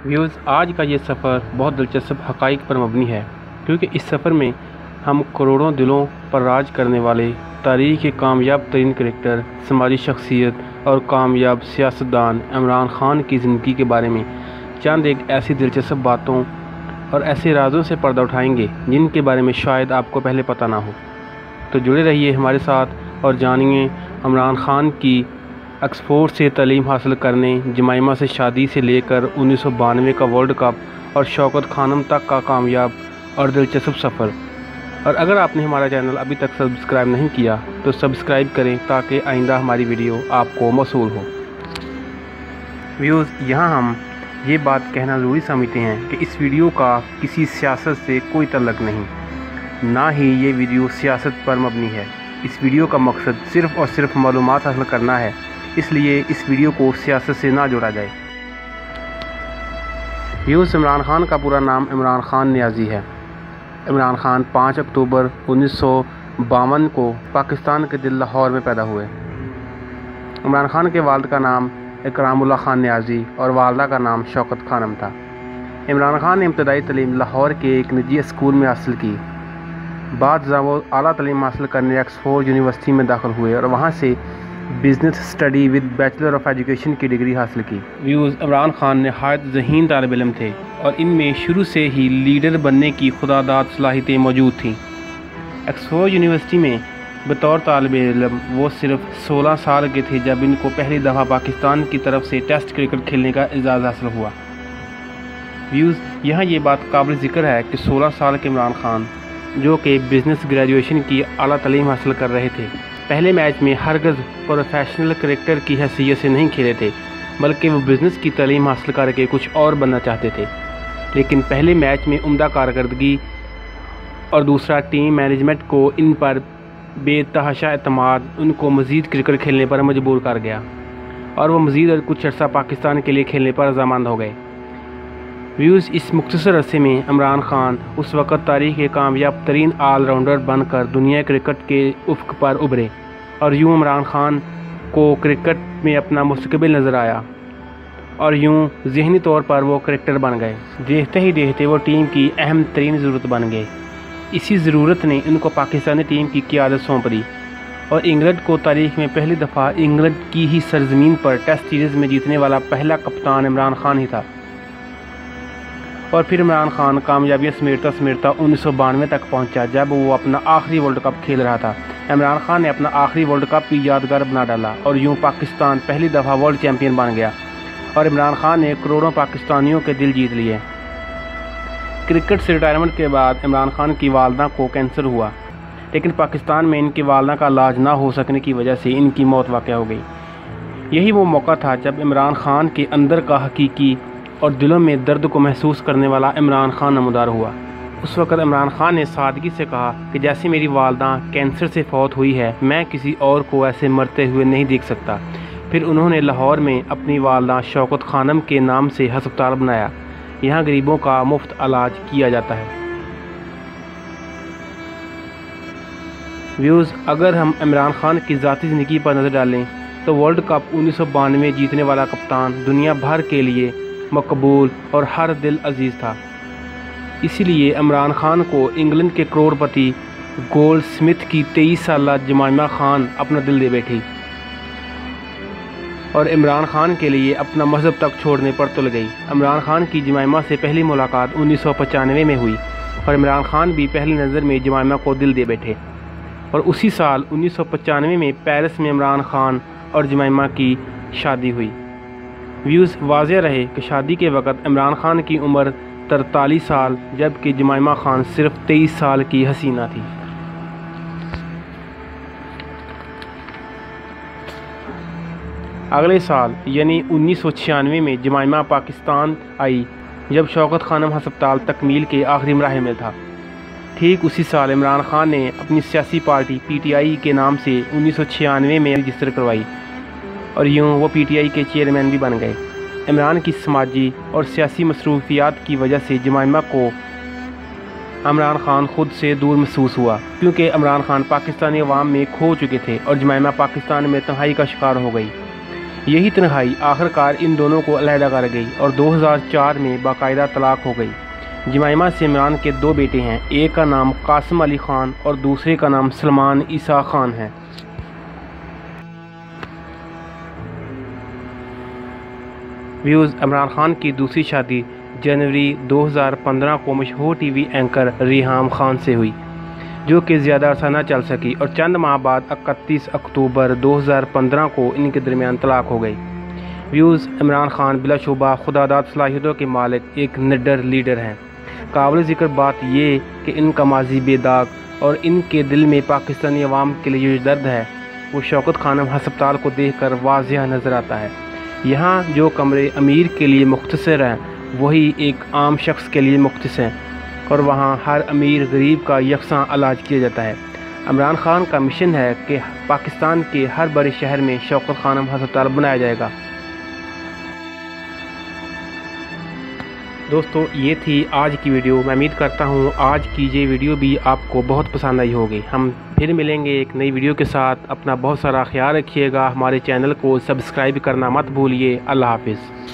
Views, आज का ये सफ़र बहुत दिलचस्प हक़ाइक़ पर मबनी है, क्योंकि इस सफ़र में हम करोड़ों दिलों पर राज करने वाले तारीख़ के कामयाब तरीन क्रिकेटर, समाजी शख्सियत और कामयाब सियासतदान इमरान खान की ज़िंदगी के बारे में चंद एक ऐसी दिलचस्प बातों और ऐसे राज़ों से पर्दा उठाएंगे जिनके बारे में शायद आपको पहले पता ना हो। तो जुड़े रहिए हमारे साथ और जानिए इमरान खान की ऑक्सफोर्ड से तालीम हासिल करने, जमाइमा से शादी से लेकर 1992 का वर्ल्ड कप और शौकत खानम तक का कामयाब और दिलचस्प सफ़र। और अगर आपने हमारा चैनल अभी तक सब्सक्राइब नहीं किया तो सब्सक्राइब करें ताकि आइंदा हमारी वीडियो आपको मौसूल हो। व्यूज़, यहाँ हम ये बात कहना ज़रूरी समझते हैं कि इस वीडियो का किसी सियासत से कोई तल्लुक़ नहीं, ना ही ये वीडियो सियासत पर मबनी है। इस वीडियो का मकसद सिर्फ़ और सिर्फ मालूमात हासिल करना है, इसलिए इस वीडियो को सियासत से ना जोड़ा जाए। व्यूज़, इमरान खान का पूरा नाम इमरान खान नियाज़ी है। इमरान खान 5 अक्टूबर 1952 को पाकिस्तान के दिल लाहौर में पैदा हुए। इमरान खान के वालिद का नाम इकरामुल्लाह खान नियाज़ी और वालदा का नाम शौकत खानम था। इमरान खान ने इब्तदाई तालीम लाहौर के एक निजी स्कूल में हासिल की। बाद वो आला तालीम हासिल करने ऑक्सफोर्ड यूनिवर्सिटी में दाखिल हुए और वहाँ से business study with bachelor of education की डिग्री हासिल की। व्यूज़, इमरान खान नहायत ज़हीन तालिब इल्म थे और इनमें शुरू से ही लीडर बनने की खुदादाद सलाहियतें मौजूद थीं। ऑक्सफोर्ड यूनिवर्सिटी में बतौर तालिब इल्म वो सिर्फ 16 साल के थे जब इनको पहली दफ़ा पाकिस्तान की तरफ से टेस्ट क्रिकेट खेलने का एजाज़ हासिल हुआ। व्यूज़, यहाँ ये बात काबिल ज़िक्र है कि 16 साल के इमरान खान, जो कि बिज़नेस ग्रेजुएशन की आला तालीम हासिल कर रहे थे, पहले मैच में हरगज़ प्रोफेशनल क्रिकेटर की हैसियत से नहीं खेले थे, बल्कि वो बिज़नेस की तालीम हासिल करके कुछ और बनना चाहते थे। लेकिन पहले मैच में उम्दा कारकर्दगी और दूसरा टीम मैनेजमेंट को इन पर बेतहाशा एतमाद उनको मज़ीद क्रिकेट खेलने पर मजबूर कर गया और वो मज़ीद कुछ अर्सा पाकिस्तान के लिए खेलने पर रज़ामंद हो गए। व्यूज़, इस मुख्तसर अरसे में इमरान खान उस वक़्त तारीख़ के कामयाब तरीन ऑलराउंडर बनकर दुनिया क्रिकेट के उफ़्क़ पर उभरे और यूँ इमरान खान को क्रिकेट में अपना मुस्तक़बिल नज़र आया और यूँ ज़हनी तौर पर वो क्रिकेटर बन गए। देखते ही देखते वो टीम की अहम तरीन ज़रूरत बन गए। इसी ज़रूरत ने उनको पाकिस्तानी टीम की क़ियादत सौंप दी और इंग्लैंड को तारीख़ में पहली दफ़ा इंग्लैंड की ही सरज़मीन पर टेस्ट सीरीज़ में जीतने वाला पहला कप्तान इमरान खान ही था। और फिर इमरान खान कामयाबियाँ समेटता समेटता 1992 तक पहुंचा, जब वो अपना आखिरी वर्ल्ड कप खेल रहा था। इमरान खान ने अपना आखिरी वर्ल्ड कप भी यादगार बना डाला और यूं पाकिस्तान पहली दफ़ा वर्ल्ड चैम्पियन बन गया और इमरान खान ने करोड़ों पाकिस्तानियों के दिल जीत लिए। क्रिकेट से रिटायरमेंट के बाद इमरान खान की वालदा को कैंसर हुआ, लेकिन पाकिस्तान में इनकी वालदा का इलाज ना हो सकने की वजह से इनकी मौत वाक़ हो गई। यही वो मौका था जब इमरान खान के अंदर का हकीकी और दिलों में दर्द को महसूस करने वाला इमरान खान नमूदार हुआ। उस वक़्त इमरान खान ने सादगी से कहा कि जैसे मेरी वालदा कैंसर से फौत हुई है, मैं किसी और को ऐसे मरते हुए नहीं देख सकता। फिर उन्होंने लाहौर में अपनी वालदा शौकत खानम के नाम से हस्पताल बनाया। यहाँ गरीबों का मुफ्त इलाज किया जाता है। व्यूज़, अगर हम इमरान खान की ज़ाती ज़िंदगी पर नज़र डालें तो वर्ल्ड कप 1992 जीतने वाला कप्तान दुनिया भर के लिए मकबूल और हर दिल अजीज़ था। इसीलिए इमरान खान को इंग्लैंड के करोड़पति गोल्ड स्मिथ की 23 साला जमाइमा खान अपना दिल दे बैठी और इमरान खान के लिए अपना मज़हब तक छोड़ने पर तुल गई। इमरान खान की जमाइमा से पहली मुलाकात 1995 में हुई और इमरान खान भी पहली नज़र में जमाइमा को दिल दे बैठे और उसी साल 1995 में पेरिस में इमरान खान और जमाइमा की शादी हुई। व्यूज़, वाज़ेह रहे कि शादी के वक़्त इमरान खान की उम्र 43 साल जबकि जमाइमा खान सिर्फ 23 साल की हसीना थी। अगले साल यानी 1996 में जमाइमा पाकिस्तान आई जब शौकत खानम हस्पताल तकमील के आखिरी मराहिल में था। ठीक उसी साल इमरान खान ने अपनी सियासी पार्टी PTI के नाम से 1996 में रजिस्टर करवाई और यूँ वो PTI के चेयरमैन भी बन गए। इमरान की समाजी और सियासी मसरूफियात की वजह से जमाइमा को इमरान खान खुद से दूर महसूस हुआ, क्योंकि इमरान खान पाकिस्तानी अवाम में खो चुके थे और जमाइमा पाकिस्तान में तन्हाई का शिकार हो गई। यही तन्हाई आखिरकार इन दोनों को अलहदा कर गई और 2004 में बाकायदा तलाक हो गई। जमाइमा से इमरान के 2 बेटे हैं, एक का नाम कासिम अली ख़ान और दूसरे का नाम सलमान ईसा ख़ान है। व्यूज़, इमरान खान की दूसरी शादी जनवरी 2015 को मशहूर टीवी एंकर रिहाम खान से हुई, जो कि ज़्यादा अरसा न चल सकी और चंद माह बाद 31 अक्टूबर 2015 को इनके दरमियान तलाक हो गई। व्यूज़, इमरान खान बिलाशुबा खुदादाद सलाहियतों के मालिक एक निडर लीडर हैं। काबिल ज़िक्र बात ये कि इनका माजी बेदाग और इनके दिल में पाकिस्तानी अवाम के लिए जो दर्द है वो शौकत खानम हस्पताल को देख कर वाज़िह नज़र आता है। यहाँ जो कमरे अमीर के लिए मुख्तसर हैं वही एक आम शख्स के लिए मुख्तस हैं और वहाँ हर अमीर गरीब का यकसां इलाज किया जाता है। इमरान खान का मिशन है कि पाकिस्तान के हर बड़े शहर में शौकत खानम हस्पताल बनाया जाएगा। दोस्तों, ये थी आज की वीडियो। मैं उम्मीद करता हूँ आज की ये वीडियो भी आपको बहुत पसंद आई होगी। हम फिर मिलेंगे एक नई वीडियो के साथ। अपना बहुत सारा ख्याल रखिएगा। हमारे चैनल को सब्सक्राइब करना मत भूलिए। अल्लाह हाफिज़।